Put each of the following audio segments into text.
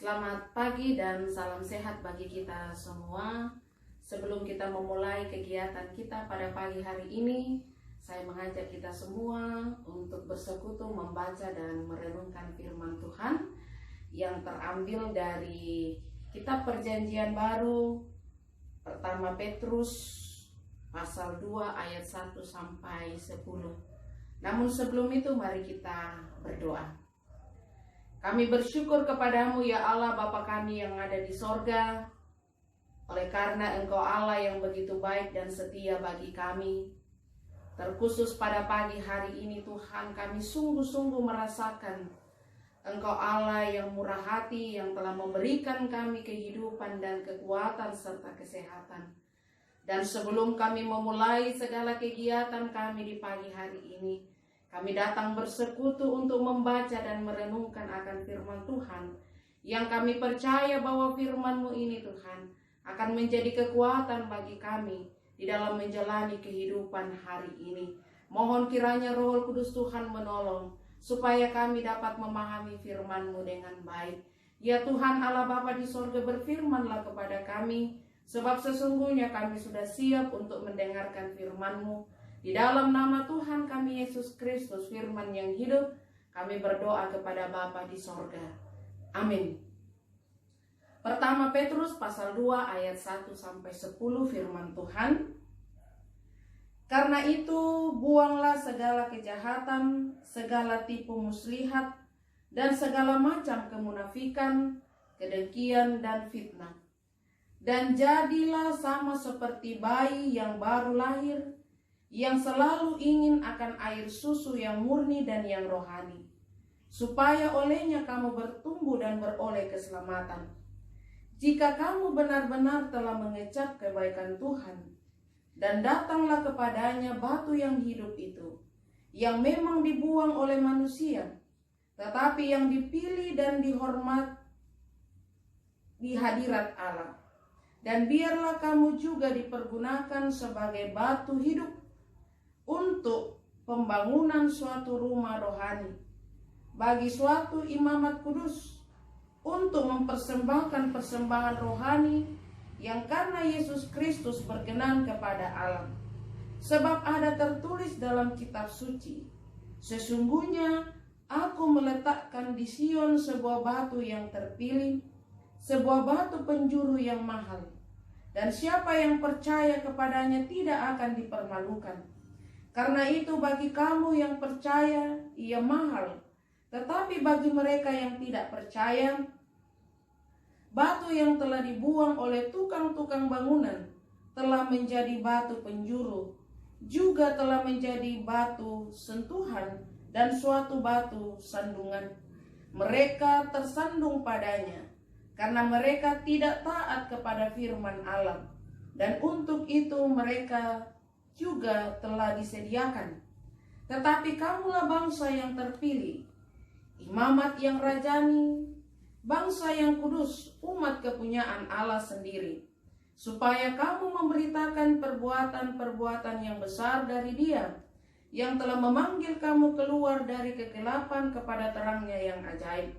Selamat pagi dan salam sehat bagi kita semua. Sebelum kita memulai kegiatan kita pada pagi hari ini, saya mengajak kita semua untuk bersekutu membaca dan merenungkan firman Tuhan yang terambil dari kitab Perjanjian Baru, pertama Petrus pasal 2 ayat 1 sampai 10. Namun sebelum itu mari kita berdoa. Kami bersyukur kepadamu ya Allah Bapa kami yang ada di sorga, oleh karena Engkau Allah yang begitu baik dan setia bagi kami. Terkhusus pada pagi hari ini Tuhan, kami sungguh-sungguh merasakan Engkau Allah yang murah hati, yang telah memberikan kami kehidupan dan kekuatan serta kesehatan. Dan sebelum kami memulai segala kegiatan kami di pagi hari ini, kami datang bersekutu untuk membaca dan merenungkan akan firman Tuhan, yang kami percaya bahwa firman-Mu ini Tuhan akan menjadi kekuatan bagi kami di dalam menjalani kehidupan hari ini. Mohon kiranya Roh Kudus Tuhan menolong, supaya kami dapat memahami firman-Mu dengan baik. Ya Tuhan Allah Bapa di sorga, berfirmanlah kepada kami, sebab sesungguhnya kami sudah siap untuk mendengarkan firman-Mu. Di dalam nama Tuhan kami Yesus Kristus, firman yang hidup, kami berdoa kepada Bapa di sorga. Amin. Pertama Petrus pasal 2 ayat 1 sampai 10 firman Tuhan. Karena itu buanglah segala kejahatan, segala tipu muslihat, dan segala macam kemunafikan, kedengkian dan fitnah. Dan jadilah sama seperti bayi yang baru lahir, yang selalu ingin akan air susu yang murni dan yang rohani, supaya olehnya kamu bertumbuh dan beroleh keselamatan. Jika kamu benar-benar telah mengecap kebaikan Tuhan, dan datanglah kepadanya batu yang hidup itu, yang memang dibuang oleh manusia, tetapi yang dipilih dan dihormat di hadirat Allah. Dan biarlah kamu juga dipergunakan sebagai batu hidup untuk pembangunan suatu rumah rohani, bagi suatu imamat kudus, untuk mempersembahkan persembahan rohani yang karena Yesus Kristus berkenan kepada Allah. Sebab ada tertulis dalam kitab suci, sesungguhnya aku meletakkan di Sion sebuah batu yang terpilih, sebuah batu penjuru yang mahal, dan siapa yang percaya kepadanya tidak akan dipermalukan. Karena itu bagi kamu yang percaya, ia mahal. Tetapi bagi mereka yang tidak percaya, batu yang telah dibuang oleh tukang-tukang bangunan telah menjadi batu penjuru, juga telah menjadi batu sentuhan dan suatu batu sandungan. Mereka tersandung padanya, karena mereka tidak taat kepada firman Allah. Dan untuk itu mereka juga telah disediakan. Tetapi kamulah bangsa yang terpilih, imamat yang rajani, bangsa yang kudus, umat kepunyaan Allah sendiri, supaya kamu memberitakan perbuatan-perbuatan yang besar dari Dia, yang telah memanggil kamu keluar dari kegelapan kepada terangnya yang ajaib.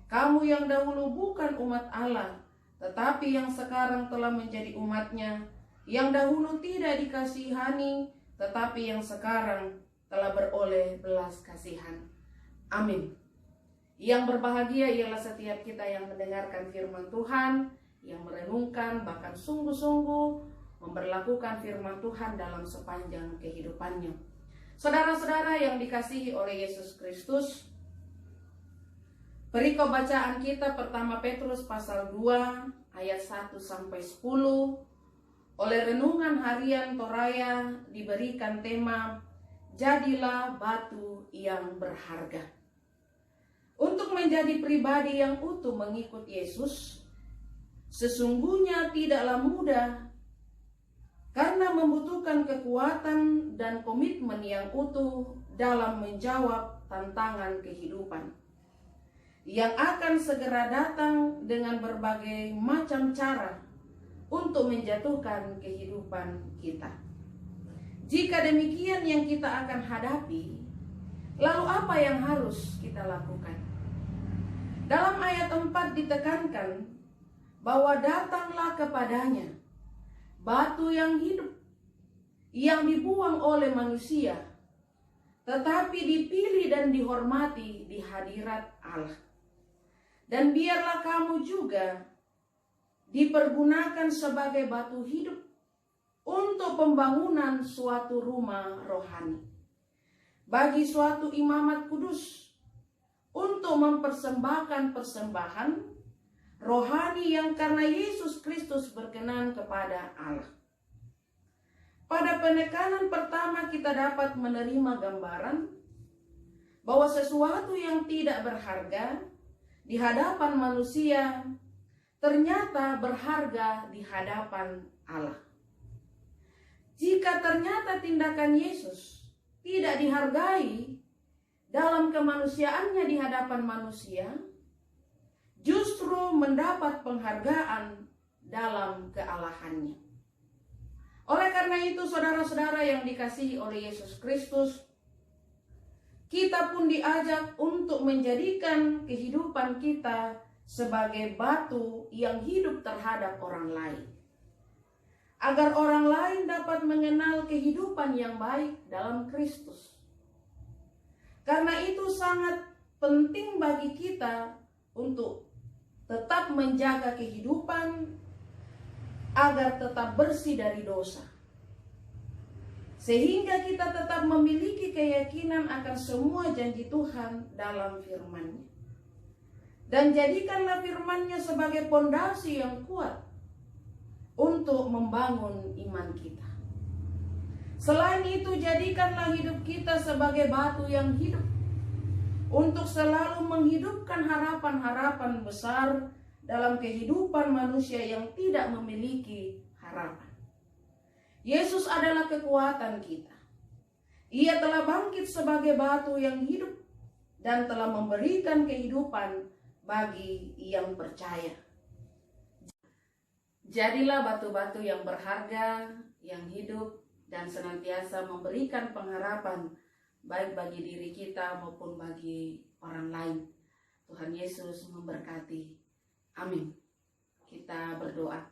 Kamu yang dahulu bukan umat Allah, tetapi yang sekarang telah menjadi umatnya, yang dahulu tidak dikasihani, tetapi yang sekarang telah beroleh belas kasihan. Amin. Yang berbahagia ialah setiap kita yang mendengarkan firman Tuhan, yang merenungkan, bahkan sungguh-sungguh memberlakukan firman Tuhan dalam sepanjang kehidupannya. Saudara-saudara yang dikasihi oleh Yesus Kristus, perikop bacaan kita pertama Petrus pasal 2 ayat 1 sampai 10. Oleh renungan harian Toraya diberikan tema, jadilah batu yang berharga. Untuk menjadi pribadi yang utuh mengikut Yesus, sesungguhnya tidaklah mudah, karena membutuhkan kekuatan dan komitmen yang utuh dalam menjawab tantangan kehidupan, yang akan segera datang dengan berbagai macam cara untuk menjatuhkan kehidupan kita. Jika demikian yang kita akan hadapi, lalu apa yang harus kita lakukan? Dalam ayat 4 ditekankan bahwa datanglah kepadanya batu yang hidup, yang dibuang oleh manusia, tetapi dipilih dan dihormati di hadirat Allah. Dan biarlah kamu juga dipergunakan sebagai batu hidup untuk pembangunan suatu rumah rohani, bagi suatu imamat kudus, untuk mempersembahkan persembahan rohani yang karena Yesus Kristus berkenan kepada Allah. Pada penekanan pertama kita dapat menerima gambaran bahwa sesuatu yang tidak berharga di hadapan manusia ternyata berharga di hadapan Allah. Jika ternyata tindakan Yesus tidak dihargai dalam kemanusiaannya di hadapan manusia, justru mendapat penghargaan dalam kealahannya. Oleh karena itu, saudara-saudara yang dikasihi oleh Yesus Kristus, kita pun diajak untuk menjadikan kehidupan kita sebagai batu yang hidup terhadap orang lain, agar orang lain dapat mengenal kehidupan yang baik dalam Kristus. Karena itu sangat penting bagi kita untuk tetap menjaga kehidupan agar tetap bersih dari dosa, sehingga kita tetap memiliki keyakinan akan semua janji Tuhan dalam firman-Nya. Dan jadikanlah firman-Nya sebagai pondasi yang kuat untuk membangun iman kita. Selain itu, jadikanlah hidup kita sebagai batu yang hidup untuk selalu menghidupkan harapan-harapan besar dalam kehidupan manusia yang tidak memiliki harapan. Yesus adalah kekuatan kita. Ia telah bangkit sebagai batu yang hidup dan telah memberikan kehidupan bagi yang percaya. Jadilah batu-batu yang berharga, yang hidup, dan senantiasa memberikan pengharapan baik bagi diri kita maupun bagi orang lain. Tuhan Yesus memberkati. Amin. Kita berdoa.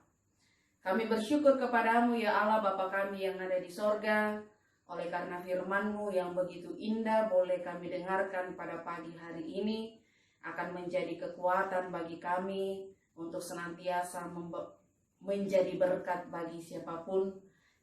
Kami bersyukur kepadamu ya Allah Bapa kami yang ada di sorga, oleh karena firman-Mu yang begitu indah boleh kami dengarkan pada pagi hari ini, akan menjadi kekuatan bagi kami untuk senantiasa menjadi berkat bagi siapapun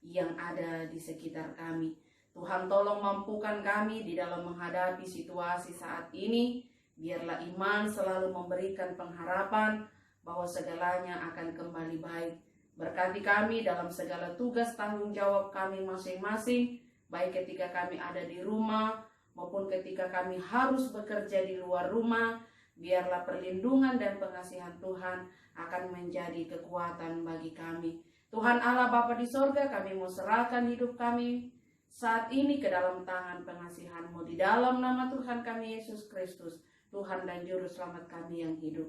yang ada di sekitar kami. Tuhan tolong mampukan kami di dalam menghadapi situasi saat ini. Biarlah iman selalu memberikan pengharapan bahwa segalanya akan kembali baik. Berkati kami dalam segala tugas tanggung jawab kami masing-masing, baik ketika kami ada di rumah maupun ketika kami harus bekerja di luar rumah. Biarlah perlindungan dan pengasihan Tuhan akan menjadi kekuatan bagi kami. Tuhan Allah Bapa di sorga, kami mau serahkan hidup kami saat ini ke dalam tangan pengasihan-Mu. Di dalam nama Tuhan kami Yesus Kristus, Tuhan dan Juru Selamat kami yang hidup.